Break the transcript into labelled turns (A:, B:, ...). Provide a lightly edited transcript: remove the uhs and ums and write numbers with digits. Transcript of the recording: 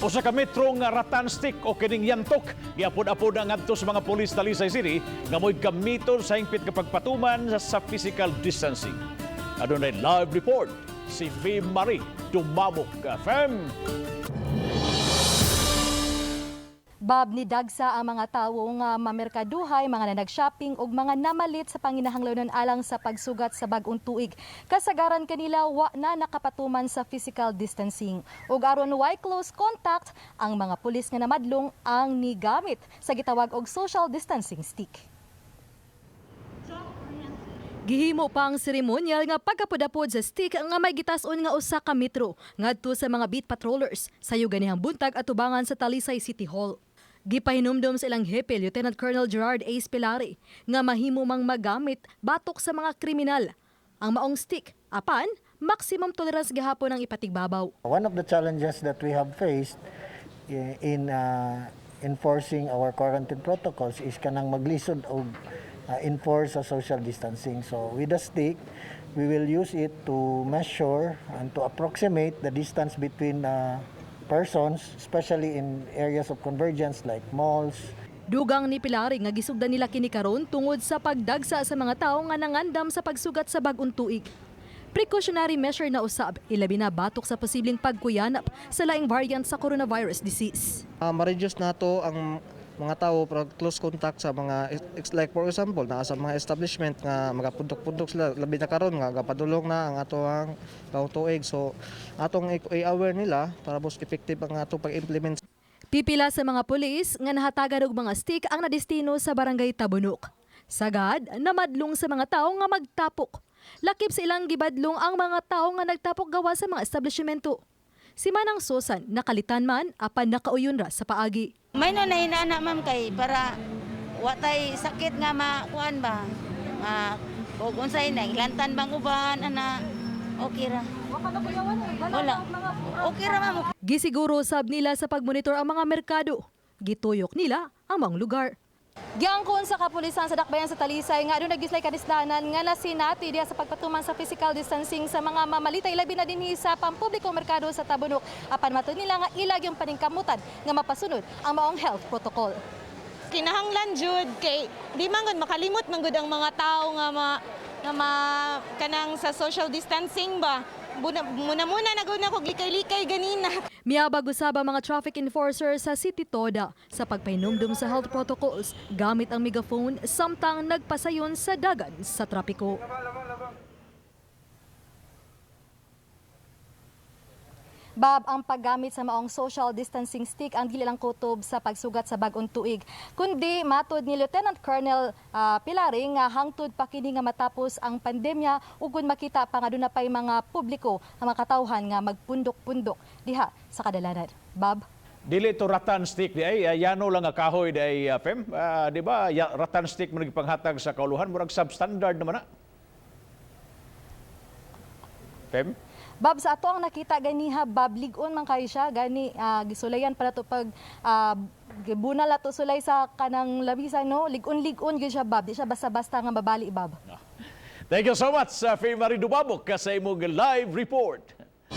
A: Usa ka metro nga rattan stick o kining yantok giapod-apod ang adto sa mga pulis Talisay City nga mo'y gamiton sa hingpit kapag patuman sa physical distancing. Adunay live report si Fame Marie Dumabok FM.
B: Bab ni dagsa ang mga tawo nga mamerkaduhay, mga nag-shopping ug mga namalit sa panginahanglanon alang sa pagsugat sa bag-ong tuig. Kasagaran kanila wa na nakapatuman sa physical distancing. Ug aron way close contact, ang mga pulis nga namadlong ang nigamit sa gitawag og social distancing stick. Gihimo pa ang seremonyal nga pagkapudapod sa stick nga may gitas-on nga usa ka metro ngadto sa mga beat patrollers sayo ganihang buntag atubangan sa Talisay City Hall. Gipahinumdom sa ilang hepe Lieutenant Colonel Gerard A. Spilari nga mahimo mang magamit batok sa mga kriminal ang maong stick apan maximum tolerance gihapon ang ipatigbabaw.
C: One of the challenges that we have faced in enforcing our quarantine protocols is kanang maglisod og enforce a social distancing. So with the stick, we will use it to measure and to approximate the distance between persons, especially in areas of convergence like malls.
B: Dugang ni Pilari nga gisugdan nila kini karon tungod sa pagdagsa sa mga tawo nga nangandam sa pagsugat sa bag-ong tuig. Precautionary measure na usab, ilabi na batok sa posibleng pagkuyanap sa laing variant sa coronavirus disease.
D: Ma-reduce nato ang mga tawo para close contact sa mga, like for example, naa sa mga establishment nga magapundok-pundok sila, labi na karon nga gapadulong na ang atong tuig. So atong i-aware nila para mas effective ang atong pag-implement.
B: Pipila sa mga pulis nga nahatagan og mga stick ang nadestino sa barangay Tabunok. Sagad, namadlong sa mga tawo nga magtapok. Lakip sa ilang gibadlong ang mga tawo nga nagtapok gawa sa mga establishmento. Si Manang Susan nakalitan man apan nakauyon ra sa paagi.
E: May no nahinana ma'am kay para watay sakit nga makuan ba. Kung unsay na ilantan bang uban ana okay ra. Wala. Okay ra ma'am.
B: Gisiguro sab nila sa pagmonitor ang mga merkado. Gituyok nila ang mga lugar. Giangkon sa kapulisan sa dakbayan sa Talisay nga aduna gislay kadisdanan nga nasinati diha sa pagpatuman sa physical distancing sa mga mamalitay labi na dinhi sa pampublikong merkado sa Tabunok apan matud nila nga ilag yung paningkamutan nga mapasunod ang maong health protocol.
F: Kinahanglan jud kay di man gud makalimot man gud ang mga tawo nga kanang sa social distancing ba. Muna nagud na ko likay-likay ganina.
B: Miabag usab ang mga traffic enforcer sa City Toda sa pagpahinumdum sa health protocols gamit ang megaphone samtang nagpasayon sa dagan sa trapiko. Bab, ang paggamit sa maong social distancing stick ang dili lang kutob sa pagsugat sa bag-ong tuig, kundi matod ni Lieutenant Colonel Pilari nga hangtod pa kini nga matapos ang pandemya ug kun makita pa nga aduna pay mga publiko nga makatawhan nga magpundok-pundok diha sa kadalanan. Bab,
A: Dili to rattan stick di ay yano lang nga kahoy di ay Fem. Di ba rattan stick mo nagpanghatag sa kauluhan murag substandard naman na. Fem?
B: Bab, sa ato ang nakita ganiha, Bab, ligon man kayo siya, gani gisulayan para to pag bunal ato sulay sa kanang labisan, no? Ligon-ligon gyud siya, Bab. Di siya basta-basta nga babali, Bab.
A: Thank you so much, Fame Marie Dumabok, sa imong live report.